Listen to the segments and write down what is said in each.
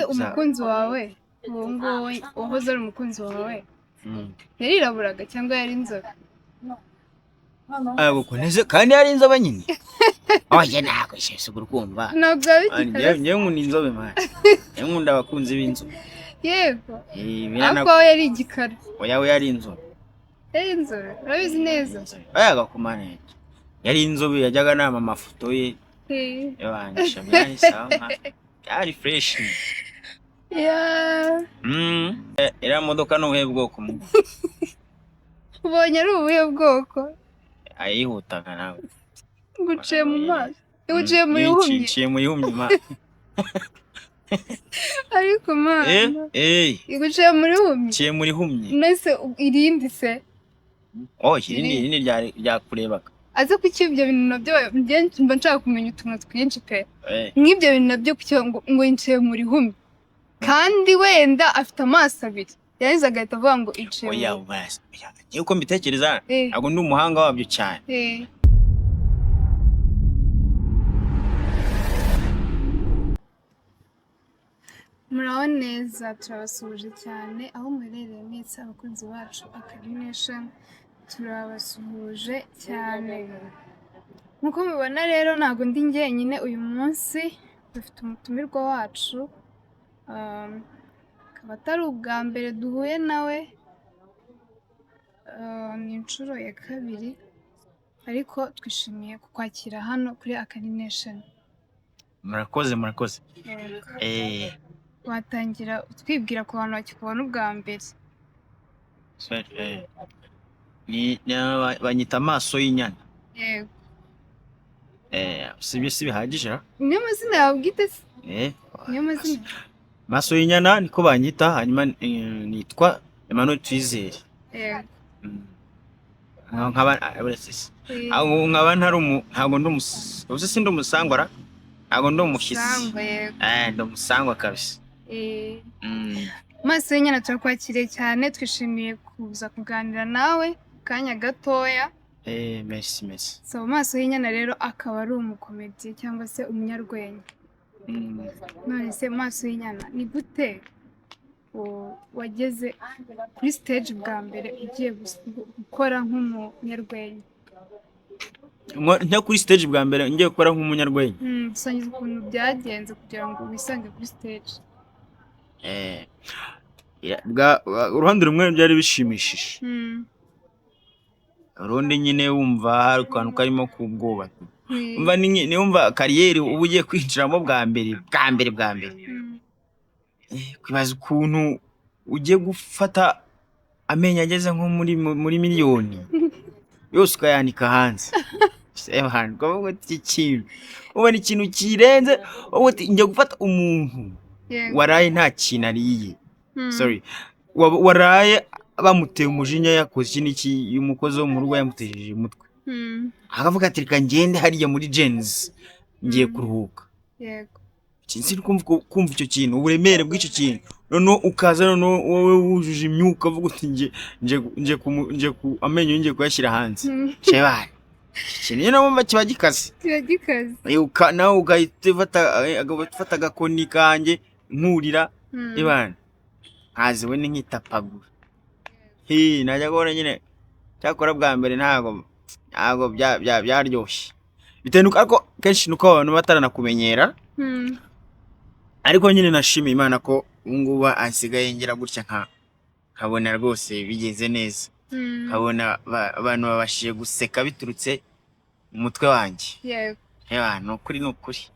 umukunzi wawe uwo nguwo wahoze ari umukunzi wawe yariraburaga cyangwa yari inzobe? Neze kandi yari inzobe nyine. Oya nako shese urukumva. Ntabwo abikora. Nyewe nkunda inzobe mwana. Nyewe nkunda abakunzi b'inzobe. Yego. Ariko we yari igikara. Oya we yari inzobe. Yari inzobe. Urabizi neza. Oya gakumane. Yari inzobe yajyaga nama amafoto ye. Yabanisha byari sawa. Yari fresh. Era modoka no buhe bwoko mu. Ubonye ari ubuhe bwoko? Ayihutaga nawe. Nguciye mu maso. Nguciye mu yihumye. Nguciye mu yihumye ma. Ariko mana. Nguciye muri humye. Nguciye muri humye. Nese irindi se. Irindi ryakurebaga. Aza kuki ibyo bintu nabyo mba nshaka kumenya utuntu twinshi pe. Nk'ibyo bintu nabyo kuki ngo yinciye muri humye. Kandi wenda afite amaso abiri. Yahize agahita avuga ngo iciye. Oya ubasa. Yuko mbitekereza ntabwo ndi umuhanga wabyo cyane. Muraho neza turabasuhuje cyane aho muherereye mwese abakunzi bacu Akarination turabasuhuje cyane. Nkuko mubibona rero ntabwo ndi njyenyine uyu munsi dufite umutumirwa wacu akaba atari ubwa mbere duhuye nawe ni inshuro ya kabiri ariko twishimiye kukwakira hano kuri Akarination. Murakoze. Watangira utwibwira ku bantu bakikubona ubwa mbere. Ni banyita amaso y'inyana. Yego. Sibyo bihagije. Niyo mazina yawe bwite se? Niyo mazina. Maso y'inyana niko banyita hanyuma nitwa Emmanuel Twizere. Yego. Nkaba ntabwo ndi umusangwara. Ntabwo ndi umushyitsi. Ndi umusangwa kabisa. Maso y'inyana turakwakiriye cyane twishimiye kuza kuganira nawe kanya gatoya. Merci. So Maso y'inyana rero akaba ari umukomedi cyangwa se umunyarwenya. None se Maso y'inyana ni gute wageze kuri stage bwa mbere ugiye gukora nk'umunyarwenya? Njya kuri stage bwa mbere ngiye gukora nk'umunyarwenya. Dusangiza ukuntu byagenze kugira ngo wisange kuri stage. Uruhande rumwe byari bishimishije. Urundi nyine wumva hari akantu karimo kubwoba. Umva kariyeri uba ugiye kwinjiramo bwa mbere. Kwibaza ukuntu ugiye gufata amenyo ageze nko muri miliyoni yose ukayanika hanze. Ukavuga ati ikintu ubona ikintu kirenze wowe ati njye gufata umuntu waraye nta kintu ariye. Waraye bamuteye umujinya yakoze iki umukozi wo mu rugo yamutejeje umutwe. Akavuga ati reka ngende hariya muri Gens ngiye kuruhuka. Yego. Sinzi kumva icyo kintu uburemere bw'icyo kintu. Noneho ukaza noneho wowe wujuje imyuka avuga uti nje ku amenyo ngiye kuyashyira hanze. Shebana. Kinye namo kiba gikaze. Nawe ugahita ufata agakoni kanjye nkurira ibana. Nkazi we nkitapagura. Najya gora nyine cyakora bwa mbere ntago byaryoshye. Bitenuka ariko kenshi nuko abantu bataranakumenyera. Ariko nyine nashimiye Imana ko nguba ansigaye ngira gutya nkabona rwose bigeze neza. Nkabona abantu babashiye guseka biturutse mu mutwe wanjye. Yego. Ni ukuri.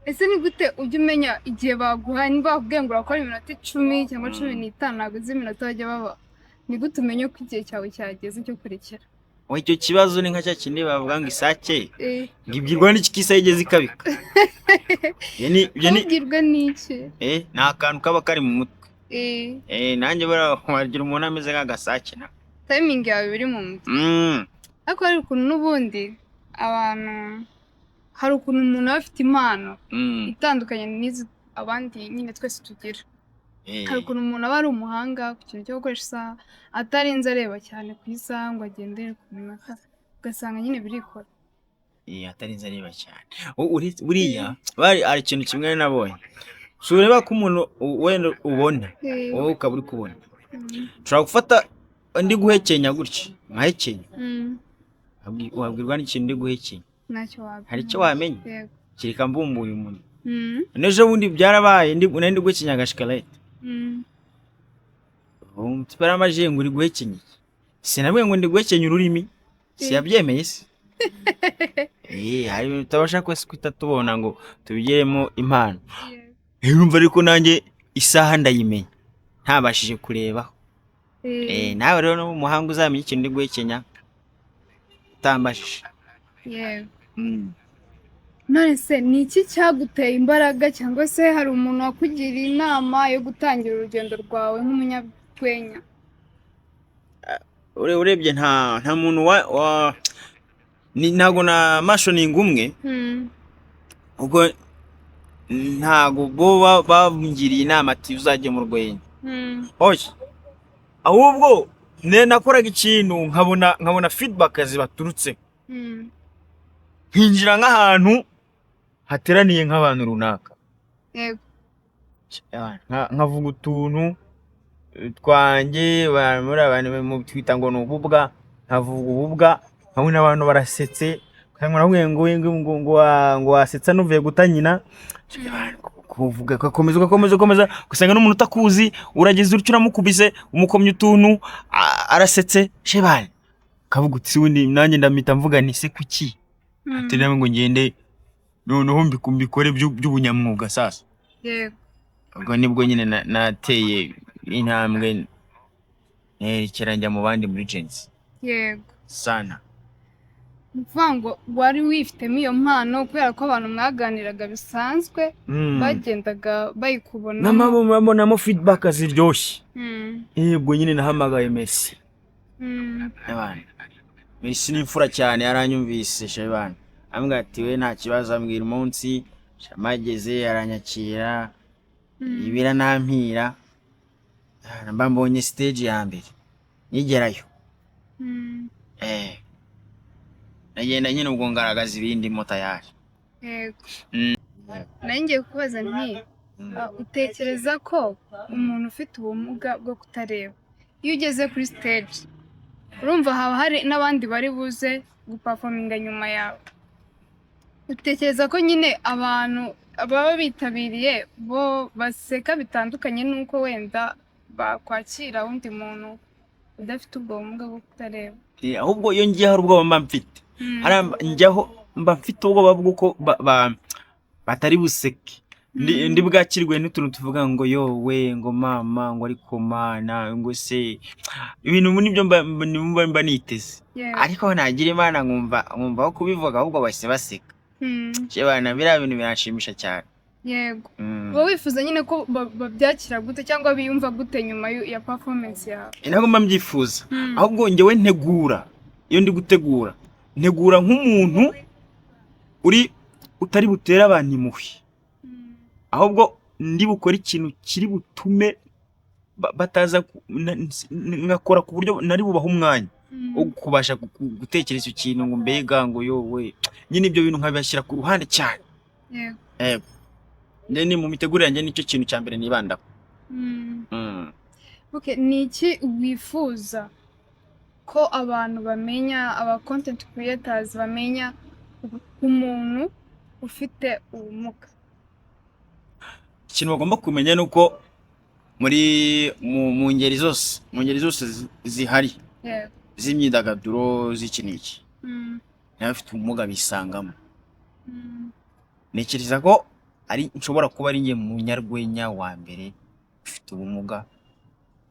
Ese ni gute ujya umenya igihe baguhaye niba bakubwiye ngo urakora iminota 10 cyangwa 15 ntabwo uzi iminota bajya baba? Ni gute umenya ko igihe cyawe cyageze cyo kurekera? Icyo kibazo ni nka cya kindi bavuga ngo isake ngibwirwa n'iki kisa yigeze ikabika. Ubwirwa n'iki? Ni akantu kaba kari mu mutwe. Nanjye baragira umuntu ameze nk'agasake na. Timing yawe biri mu mutwe. Ariko hari ukuntu n'ubundi abantu hari ukuntu umuntu aba afite impano itandukanye n'izi abandi nyine twese tugira. Hari ukuntu umuntu aba ari umuhanga ku kintu cyo gukoresha isaha atarinze areba cyane ku isaha ngo agendere ku minota ugasanga nyine birikora. Atarinze areba cyane. Buriya ari ikintu kimwe nabonye. so ureba ko umuntu wenda ubona wowe ukaba uri kubona ushobora gufata ndi guhekenya gutya nkahekenya wabwirwa n'ikintu ndi guhekenya ntacyo wabwira hari icyo wamenya kireka mbumbuye umuntu n'ejo bundi byarabaye ndi guhekenya agashikarete tupera amaje ngo uri guhekenya sinabwiye ngo ndi guhekenya ururimi siyabyemeye se hari ibintu tutabasha kwita tubona ngo tubigeremo impano urumva ariko nanjye isaha ndayimenya ntabashije kurebaho nawe rero no mu muhanga uzamenya ikintu ndi guhekenya utambashije none se ni iki cyaguteye imbaraga cyangwa se hari umuntu wakugiriye inama yo gutangira urugendo rwawe nk'umunyarwenya? urebye nta muntu ntago na mashoninga umwe ubwo ntago bo bamugiriye inama ati uzajye mu rwenya oya ahubwo nakoraga ikintu nkabona feedback zibaturutse nkinjira nk'ahantu hateraniye nk'abantu runaka nkavuga utuntu twanjye muri abantu twita ngo ni ububwa nkavuga ububwa nkabona abantu barasetse ngo wasetsa nuvuye guta nyina kuvuga ugakomeza gusanga n'umuntu utakuzi urageze utyo uramukubise umukomye utuntu arasetse shebane kavuga uti wundi nanjye ndamita mvuga ni se kuki ati nawe ngo ngende noneho mbikore by'ubunyamwuga sasa ubwo nibwo nyine nateye intambwe nerekera njya mu bandi muri Genzi sana mvuga ngo wari wifitemo iyo mpano kubera ko abantu mwaganiraga bisanzwe bagendaga bayikubona n'amabonamo feedback ziryoshye ubwo nyine nahamagaye Messi Messi ni imfura cyane yaranyumvise shebana ambwira ati we nta kibazo ambwira umunsi shamageze aranyakira ibira nampira mba mbonye stage ya mbere nigerayo nagenda nyine ubwo ngaragaza ibindi mo tayari nanjye kubaza nti utekereza ko umuntu ufite ubumuga bwo kutareba iyo ugeze kuri stage urumva haba hari n'abandi bari buze guperforminga nyuma yawe utekereza ko nyine abantu baba bitabiriye bo baseka bitandukanye nuko wenda bakwakira undi muntu udafite ubwo bumuga bwo kutareba ahubwo iyo ngiye hari ubwoba mba mfite njyaho mba mfite ubwoba bw'uko batari buseke ndi bwakirwe n'utuntu tuvuga ngo yowe ngo mama ngo ariko mana ngo se ibintu nibyo mba niteze ariko nagira imana nkumva aho kubivuga ahubwo bahise baseka shebana biriya bintu birashimisha cyane yego wowe wifuza nyine ko babyakira gute cyangwa biyumva gute nyuma ya performance yawe ntabwo mba mbyifuza ahubwo njyewe ntegura iyo ndi gutegura ntegura nk'umuntu utari butere abantu impuhwe ahubwo ndi bukora ikintu kiri butume bataza ngakora ku buryo nari bubaha umwanya wo kubasha gutekereza ikintu ngo mbega ngo yowe nyine ibyo bintu nkabashyira ku ruhande cyane yego ni mu mitegurire yanjye nicyo kintu cya mbere nibandaho okay ni iki wifuza ko abantu bamenya aba content creators bamenya umuntu ufite ubumuga ikintu bagomba kumenya nuko mu ngeri zose zihari z'imyidagaduro z'ikiniki n'abafite ubumuga bisangamo nekereza ko nshobora kuba ari njye munyarwenya wa mbere ufite ubumuga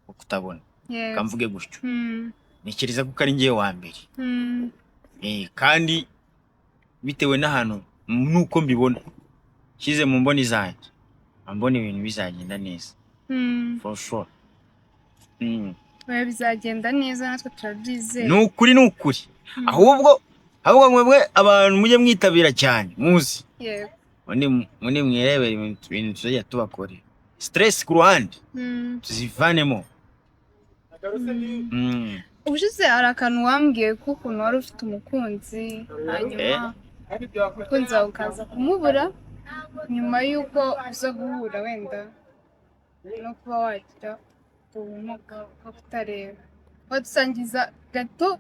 bwo kutabona kamvuge gutyo nekereza ko ari njye wa mbere kandi bitewe n'ahantu nuko mbibona kize mu mboni zanjye mbona ibintu bizagenda neza for sure bizagenda neza natwe turabyizeye ni ukuri ahubwo mwebwe abantu mujye mwitabira cyane muzi yego muni mwirebera ibintu tuzajya tubakorera stress ku ruhande tuzivanemo ubushize hari akantu wambwiye ko ukuntu wari ufite umukunzi hanyuma umukunzi wawe ukaza kumubura nyuma y'uko uza guhura wenda no kuba wagira ubumuga bwo kutareba, wadusangiza gato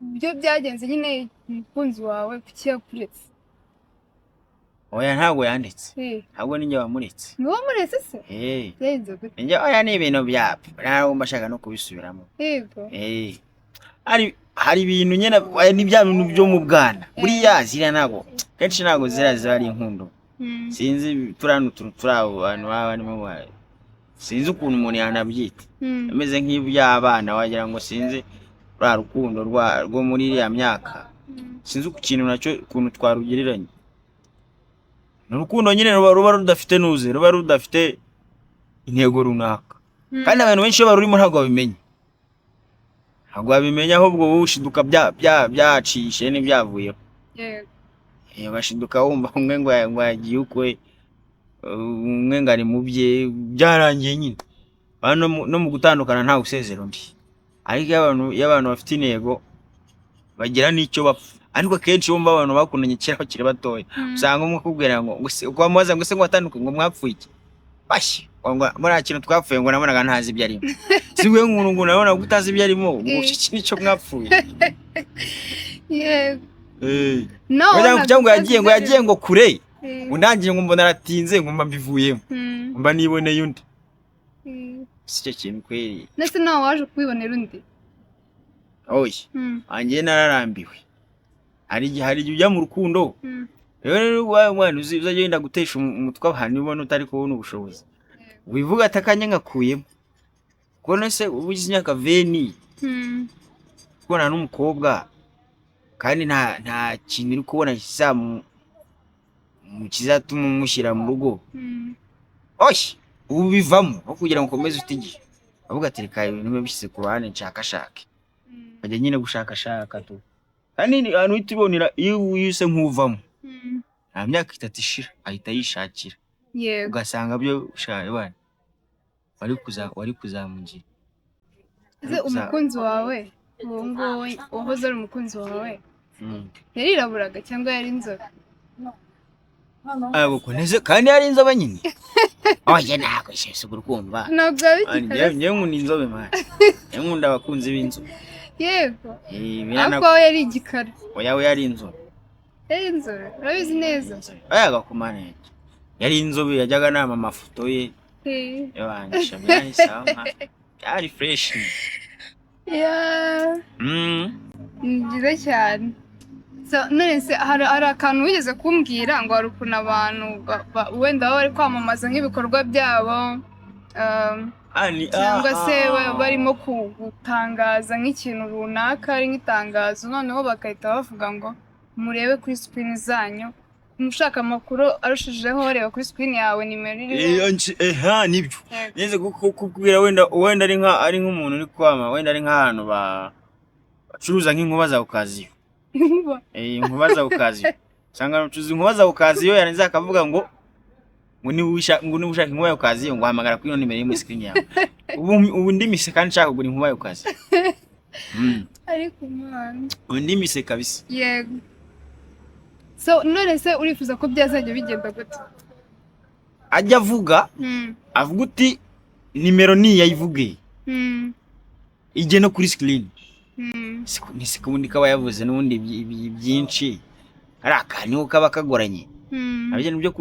ibyo byagenze nyine umukunzi wawe kuki yakuretse? Oya ntabwo yanditse, ntabwo ninjye wamuretse. Ni wowe wamuretse se? Byagenze gute? Njye oya ni ibintu byapfa, ntabwo mbashaka no kubisubiramo. Yego. Hari ibintu nyine ni bya bintu byo mu bwana, buriya ziriya ntabwo kenshi ntabwo ziriya ziba ari inkundo. Sinzi turaho abantu barimo sinzi ukuntu umuntu yanabyita, ameze nk'iby'abana wagira ngo sinzi rwa rukundo rwo muri iriya myaka, sinzi ku kintu nacyo ukuntu twarugereranya. Ni urukundo nyine ruba rudafite nuze, ruba rudafite intego runaka, kandi abantu benshi barurimo ntabwo babimenya, ahubwo wowe ushiduka byacishe n'ibyavuyeho. Bashiduka wumva umwe ngo yagiye ukwe, umwe ngo ari mu bye, byarangiye nyine no mu gutandukana nta usezera undi. Ariko iyo abantu bafite intego bagira n'icyo bapfa. Ariko kenshi wumva abantu bakundanye kera bakiri batoya, usanga umwe akubwira ngo uko wamubaza ngo se ngo watandukanye ngo mwapfuye iki? Bashye muri kintu twapfuye ngo nabonaga ntazi ibyo arimo. Si we nk'umuntu ngo nabona ko utazi ibyo arimo, ngo iki nicyo mwapfuye. Yego. Cyangwa yagiye ngo kure, undangiye ngo mbona aratinze ngo mba mbivuyemo, mba niboneye undi. Si cyo kintu kweri. Nese nawe waje kwibonera undi? Oya, anjye nararambiwe. Hari igihe ujya mu rukundo, rero mwana uzajya yenda gutesha umutwe abantu ubona utari kubona ubushobozi, wivuga atakanye ngakuyemo. Kuko se ubugize imyaka 20, kubona n'umukobwa kandi nta kintu uri kubona kizatuma umushyira mu rugo. Oya, ubu bivamo aho kugira ngo ukomeze utigiye, avuga ati reka ibintu bibe bishyize ku ruhande nshakashake, bajya nyine gushakashaka tu. Kandi ahantu uhita ubonera iyo wise nk'uvamo, nta myaka 3 ishira ahita yishakira. Ugasanga byo ushaye bane wari kuzamugira. Umukunzi wawe uwo ngo uhoze ari umukunzi wawe yariraburaga cyangwa yari inzobe? Ko neze kandi yari inzobe nyine. Oya nako shese urukumva. Ntabwo abikikara. Njye nkunda inzobe mwana. Nkunda abakunzi b'inzobe. Yego. Ariko we yari igikara. Oya we yari inzobe. Yari inzobe, urabizi neza. Oya gakumane. Yari inzobe yajyaga nama amafoto ye. Yabanisha byari sawa. Yari fresh. Nziza cyane. None se hari akantu wigeze kumbwira ngo hari ukuntu abantu wenda baba bari kwamamaza nk'ibikorwa byabo, cyangwa se barimo gutangaza nk'ikintu runaka ari nk'itangazo, noneho bagahita bavuga ngo murebe kuri screen zanyu, umushaka amakuru arushijeho reba kuri screen yawe nimero iriho. Nibyo neze kukubwira wenda ari nk'umuntu uri kwama, wenda ari nk'ahantu bacuruza nk'inkuba za ukaziyo. Inkuba za ukaziyo, sanga ucuruza inkuba za ukaziyo, yaranze akavuga ngo niba ushaka inkuba ya ukaziyo ngo hamagara kuri nimero iri muri screen yawe. Ubu ndimise kandi nshaka kugura inkuba ya ukaziyo. Ariko mwana ndimise kabisa. Yego. So none se urifuza ko byazajya bigenda gute? Ajya avuga uti nimero ni yayivuge, ije no kuri screen. Nisikubundi kaba yavuze n'ubundi byinshi, ari akantu kaba kagoranye. Abije byo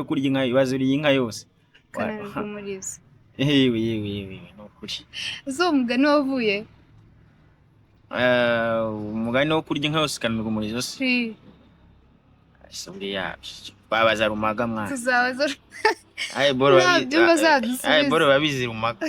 kurya inka, ibibazo uri inka yose. Kanarumuriza. Yewe no kuri. Zo umugani wavuye? Umugani wo kurya inka yose kanarumuriza se. Asubiri yacu. Babaza rumaga mwana. Tuzabaza. Boro babizi rumaga.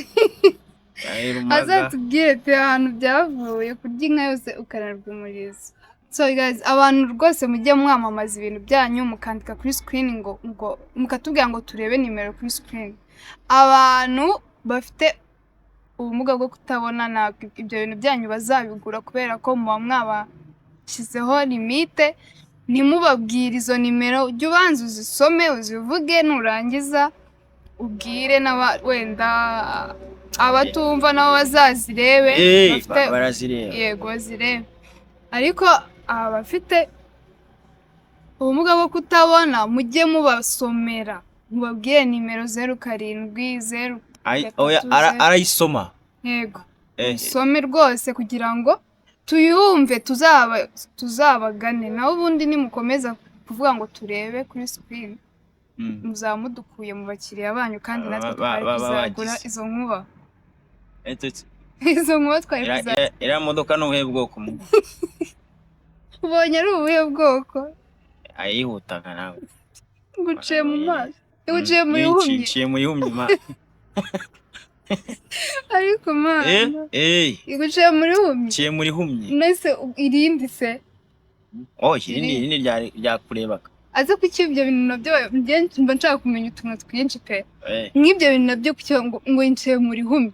Azatubwire pe ahantu byavuye kurya inka yose ukanarwumuriza. So guys, abantu rwose mujye mwamamaza ibintu byanyu mukandika kuri screen ngo mukatubwira ngo turebe nimero kuri screen. Abantu bafite ubumuga bwo kutabona na ibyo bintu byanyu bazabigura kubera ko muba mwabashyizeho limite. Ntimubabwire izo nimero, ujye ubanza uzisome uzivuge, nurangiza ubwire wenda abatumva nabo bazazirebe. Barazireba. Yego bazirebe. Ariko abafite ubumuga bwo kutabona mujye mubasomera, mubabwire nimero 07 arayisoma. Yego some rwose kugira ngo tuyumve, tuzabagane. naho ubundi nimukomeza kuvuga ngo turebe kuri screen muzamudukuye mu bakiriya banyu, kandi natwe twari kuzagura izo nkuba. Izo nkuba twari kuzagura. Era modoka n'ubuhe bwoko? Ubonye ari ubuhe bwoko? Ayihutaga nawe. Nguciye mu maso. Nguciye mu ihumye. Nguciye mu ihumye ma. Ariko mana. Nguciye muri humye. Nguciye muri humye. Nese irindi se? Irindi ryakurebaga. Aze kuki ibyo bintu nabyo mba nshaka kumenya utuntu twinshi pe. Nk'ibyo bintu nabyo kuki ngo nciye muri humye.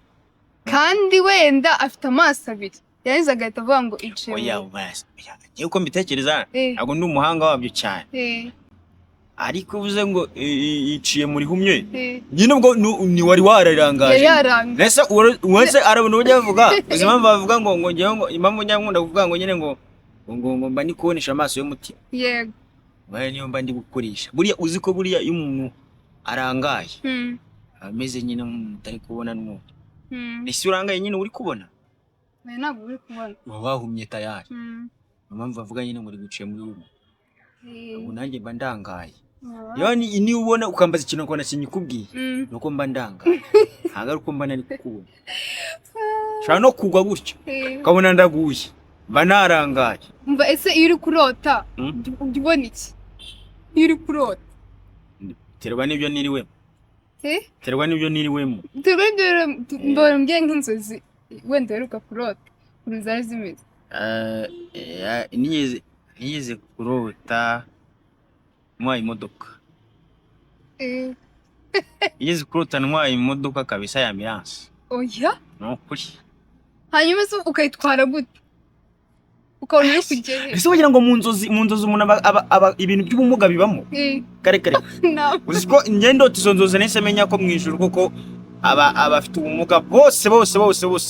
Kandi wenda afite amaso abiri. Yahize agahita avuga ngo iciye. Yuko mbitekereza ntabwo ndi umuhanga wabyo cyane. Ariko uvuze ngo iciye muri humye. Nyine ubwo ni wari wararangaje. Nese uwese arabona ujya bavuga, uzima bavuga ngo ngewe ngo impamvu nyankunda kuvuga ngo nyine ngo mba ndi kubonesha amaso y'umutima. Yego. Bari niyo mba ndi gukoresha. Buriya uzi ko buriya iyo umuntu arangaye ameze nyine mutari kubona n'umuntu. Ese urangaye nyine uri kubona? Ntabwo uri kubona. Wahumye tayari. Impamvu bavuga nyine ngo uri guciye muri humye. Ubu nanjye mba ndangaye. Yani ni ubona ukambaza ikintu ukabona sinyikubwiye. Nuko mba ndangaye. Ntabwo ari uko mba nari kukubona. Shaka no kugwa gutyo. Ukabona ndaguye. Mba narangaye. Mba ese iyo uri kurota ubona iki? Iyo uri kurota terwa n'ibyo niriwemo. Terwa n'ibyo niriwemo. Terwa n'ibyo mbona mbye nk'inzozi wenda heruka kurota ukuntu zari zimeze. Nigeze kurota ntwaye imodoka. Nigeze kurota ntwaye imodoka kabisa ya ambulance. Oya? Nukuri. Hanyuma se ukayitwara gute? Ukabona uri kugera. Ese wagira ngo mu nzozi umuntu aba ibintu by'ubumuga bibamo? Kare. Uzi ko ngendo tizonzoze nese menya ko mu ijuru kuko abafite ubumuga bose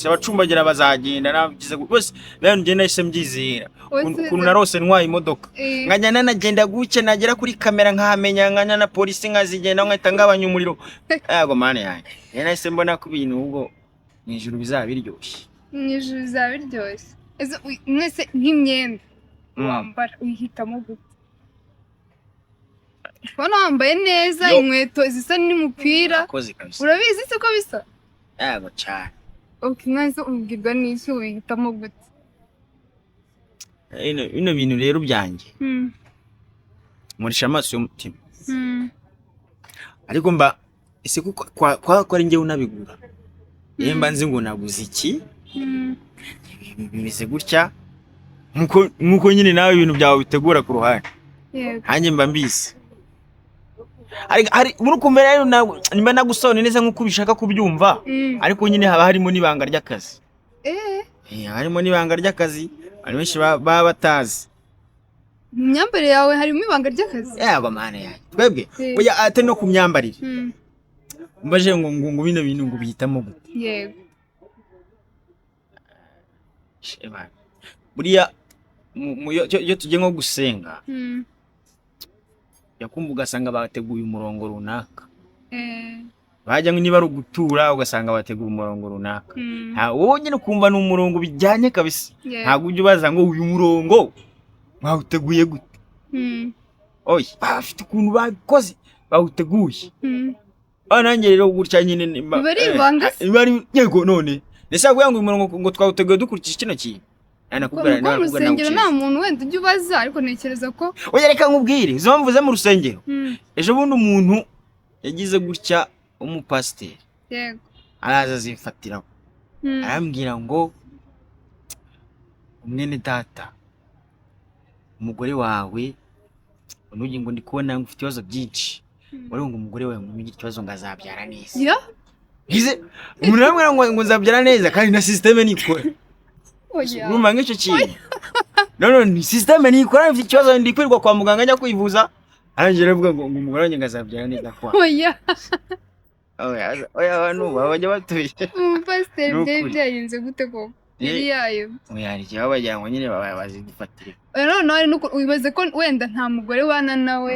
abacumbagira bazagenda nabigize bose bene ngenda ise mbyizera ukuntu narose ntwaye imodoka nkajyana nagenda guke nagera kuri kamera nkahamenya nkanya na polisi nkazigenda nkahita ngabanya umuriro. Yego mane yanjye nahise mbona ko ibintu ubwo mu ijuru bizaba biryoshye. Mu ijuru bizaba biryoshye. Mwese nk'imyenda wambara uyihitamo gute? Ubona wambaye neza inkweto zisa n'umupira urabizi se ko bisa? Yego cyane. Mwanze ubwirwa n'iki uyihitamo gute? Bino bintu rero byanjye murisha amaso y'umutima. Ariko mba ese kuko kwa ari njye unabigura mba nzi ngo naguze iki bimeze gutya nkuko nyine nawe ibintu byawe bitegura ku ruhande. Hanjye mba mbizi ari muri kumera rero nimba nagusone neza nkuko bishaka kubyumva, ariko nyine haba harimo nibanga ry'akazi. Harimo nibanga ry'akazi ari benshi baba batazi. Mu myambarire yawe harimo ibanga ry'akazi? Yego mane yanjye twebwe oya ate no ku myambarire mbaje ngo bino bintu ngo bihitamo gute. Yego. Buriya yo tujye nko gusenga yakumva ugasanga bateguye umurongo runaka. Bajya niba ari ugutura ugasanga bateguye umurongo runaka. Wowe nyine kumva ni umurongo bijyanye kabisa. Ntabwo ujye ubaza ngo uyu murongo bawuteguye gute. Oya bafite ukuntu babikoze bawuteguye. Nanjye rero gutya nyine bari yego none nese kugira ngo umurongo ngo twawuteguye dukurikije kino kintu. Nakubwira nawe rusengero nta muntu wenda ujye ubaza, ariko ntekereza ko oya reka nkubwire izo mvuze mu rusengero. Ejo bundi umuntu yagize gutya umupasiteri. Yego. Araza azifatiraho. Arambwira ngo umwene data umugore wawe unugi ngo ndi kubona ufite ibibazo byinshi. Wari ngo umugore wawe mugira ikibazo ngazabyara neza. Ize umuntu aramwira ngo nzabyara neza kandi na systeme nikora. Oya. Urumva ngicyo kintu. Ni systeme nikora mfite ikibazo ndi kwirwa kwa muganga njya kwivuza. Arangije avuga ngo umugore wanjye ngazabyara neza kwa. Oya. Oya abantu bajya batuye. Pastor byagenze gute koko? iri yayo Hari igihe baba bagira ngo nyine bazidufatire. noneho wibaze ko wenda nta mugore wana nawe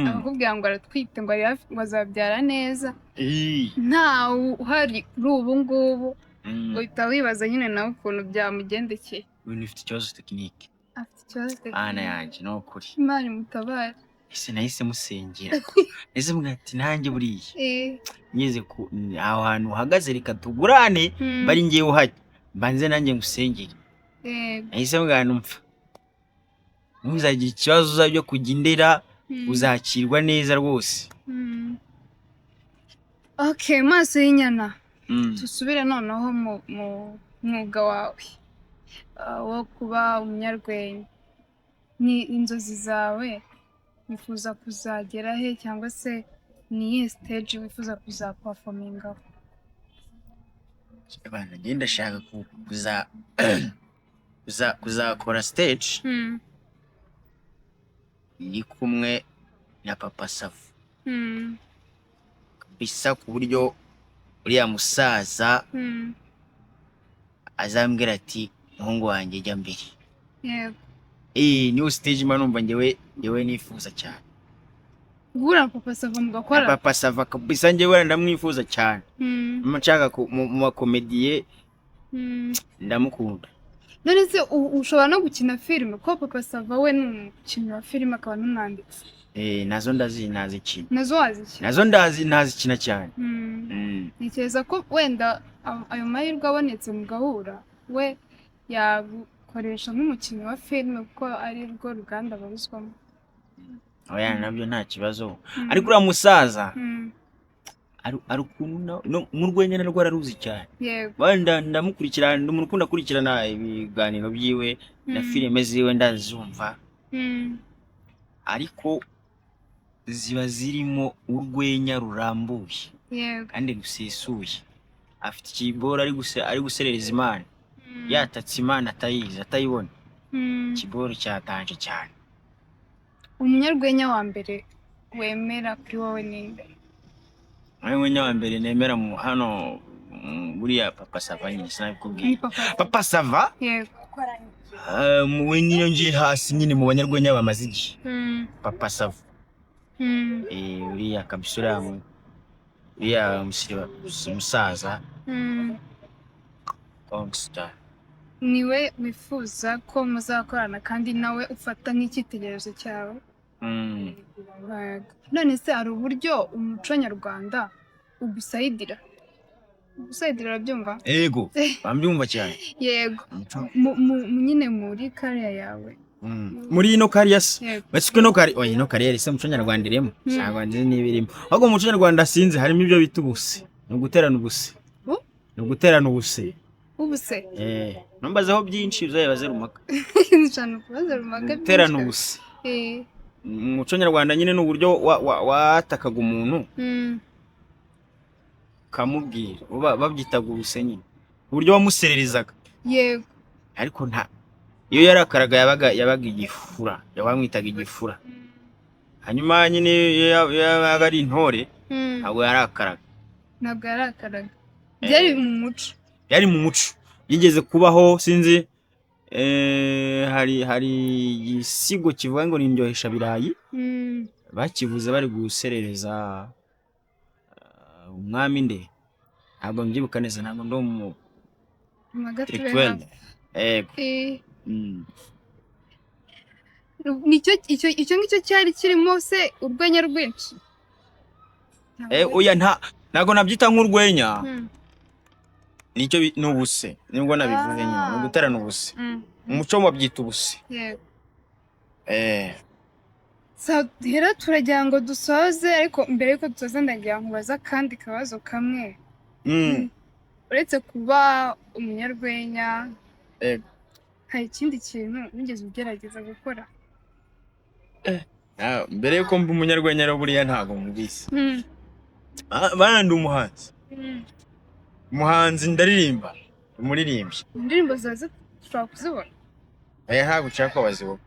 akakubwira ngo aratwite ngo ari hafi ngo azabyara neza ntawe uhari kuri ubu ngubu uhita wibaza nyine nawe ukuntu byamugendekeye. Ibintu bifite ikibazo tekinike. Afite ikibazo tekinike. Ana yanjye ni ukuri. Imana imutabare. Ese nahise musengera. Ese mbwira ati nanjye buriya. Ngeze aho hantu uhagaze reka tugurane bari ngiye uhajya. Banze nanjye ngusengere. Nahise mbwira numva. Ntuzagira ikibazo uzabyo kujya indera uzakirwa neza rwose. Okay, maso y'inyana. Tusubire noneho mu mwuga wawe wo kuba umunyarwenya. Ni inzozi zawe wifuza kuzagera he cyangwa se ni iyihe stage wifuza kuzaperformingaho? Abana njye ndashaka kuzakora stage ndi kumwe na Papa Sava. Bisa ku buryo uriya musaza azambwira ati muhungu wanjye jya mbere. Yego. Niyo stage numva njyewe nifuza cyane. Gura Papa Sava mugakora? Papa Sava kabisa njyewe ndamwifuza cyane. Nshaka mu makomediye ndamukunda. None se ushobora no gukina filime ko Papa Sava we ni umukinnyi wa filime akaba n'umwanditsi? Nazo nazikina. Nazo wazikina? Nazo nazikina cyane. Ntekereza ko wenda ayo mahirwe abonetse mugahura we yagukoresha nk'umukinnyi wa filime kuko ari rwo ruganda barizwamo. Oya nabyo nta kibazo. Ariko uriya musaza ari ukuntu mu rwenya narwo araruzi cyane. Wenda ndamukurikirana umuntu ukunda kurikirana ibiganiro byiwe na filime ziwe ndazumva. Ariko ziba zirimo urwenya rurambuye kandi rusesuye. Afite ikiboro ari guserereza Imana. Yatatse Imana atayibona. Ikiboro cyatanje cyane. Umunyarwenya wa mbere wemera kuri wowe ninde? Umunyarwenya wa mbere nemera mu hano buriya Papa Sava nyine sinabikubwiye. Papa Sava? Yego. Muwe nyine ngiye hasi nyine mu banyarwenya bamaze igihe. Papa Sava. Uriya kabisura uriya musaza. Kongstar. Niwe wifuza ko muzakorana kandi nawe ufata nk'icyitegererezo cyawe? None se hari uburyo umuco nyarwanda ugusayidira? Ugusayidira urabyumva? Yego, bambyumva cyane. Yego. Nyine muri kariya yawe. Muri ino kariya se? Basike no kari, oya ino kariya se umuco nyarwanda irimo. Ntabwo nzi nibirimo. Ahubwo umuco nyarwanda sinzi harimo ibyo bita ubuse. No guterana ubuse. No guterana ubuse. Ubuse? Numbazaho byinshi uzayibaze rumaka. Cyane kubaza rumaka. Guterana ubuse. Umuco nyarwanda nyine n'uburyo watakaga umuntu kamubwira babyitaga ubuse nyine uburyo wamusererezaga. Yego. Ariko iyo yarakaraga yabaga igifura, yabamwitaga igifura. Hanyuma nyine yabaga ari intore ntabwo yarakaraga. Ntabwo yarakaraga. Byari mu muco. Yari mu muco. Yigeze kubaho sinzi hari igisigo kivuga ngo nindyohesha birayi. Bakivuze bari guserereza umwami nde. Ntabwo mbyibuka neza ntabwo ndo mu Trikwel. Icyo ngicyo cyari kirimo se urwenya rwinshi? Oya ntabwo nabyita nk'urwenya. Nicyo n'ubuse nibwo nabivuze nyine guterana ubuse. Umuco wabyita ubuse. Yego. Hera turagira ngo dusoze ariko mbere yuko dusoza ndagira nkubaza kandi kabazo kamwe. Uretse kuba umunyarwenya hari ikindi kintu wigeze ugerageza gukora? Mbere yuko mba umunyarwenya rero buriya ntabwo mubise. Bandi umuhanzi. Umuhanzi ndaririmba umuririmbyi. Indirimbo zawe ushobora kuzibona? Ntabwo nshaka ko bazibona.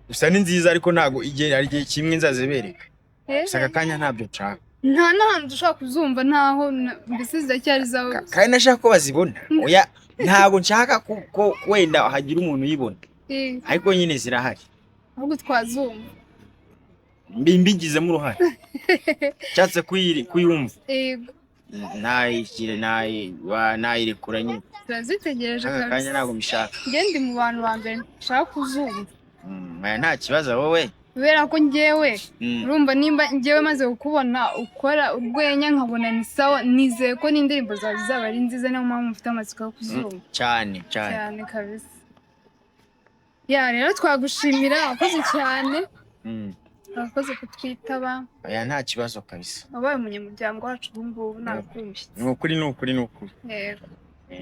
Gusa ni nziza ariko ntabwo hari igihe kimwe nzazibereka. Gusa aka kanya ntabyo nshaka. nta n'ahantu dushobora kuzumva ntaho mbese ziracyari zawe kandi nashaka ko bazibona oya ntabwo nshaka ko wenda hagira umuntu uyibona ariko nyine zirahari ahubwo twazumva mbigizemo uruhare nshatse kuyumva yego nayirekura nyine turazitegereje aka kanya ntabwo mbishaka ngende mu bantu ba mbere nshaka kuzumva nta kibazo wowe kubera ko njyewe urumva nimba njyewe maze kukubona ukora urwenya nkabona ni sawa nizeye ko n'indirimbo zawe zizaba ari nziza niyo mpamvu mfite amatsiko yo kuzumva cyane kabisa ya rero twagushimira wakoze cyane wakoze kutwitaba oya nta kibazo kabisa wabaye umunyamuryango wacu ubu ngubu nakumvise ni ukuri yego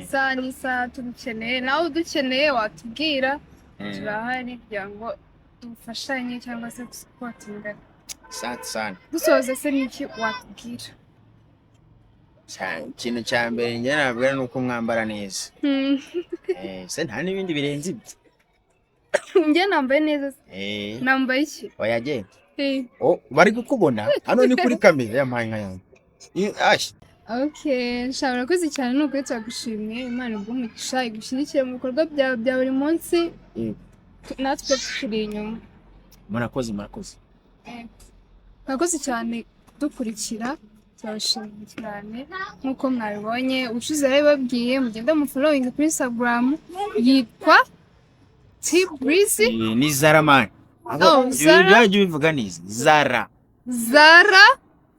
isaha n'isaha tugukeneye nawe udukeneye watubwira turahari kugira ngo dufashanye cyangwa se dusupotingane sana dusoza se n'iki watubwira ikintu cya mbere njye nabwira ni uko mwambara neza se nta n'ibindi birenze ibyo njye nambaye neza nambaye iki oya genda bari kukubona hano ni kuri kamera yampaye nka yanjye nshobora koze cyane nuko twagushimiye Imana igumisha igushyigikire mu bikorwa byawe bya buri munsi natwe turi inyuma murakoze murakoze cyane dukurikira turabashimiye cyane nk'uko mwabibonye ubushize bababwiye mugenda mu following kuri Instagram yitwa T-Breezy ni Zara man Zara bivuga neza Zara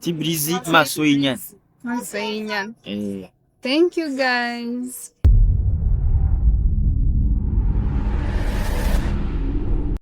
T-Breezy maso y'inyana thank you guys.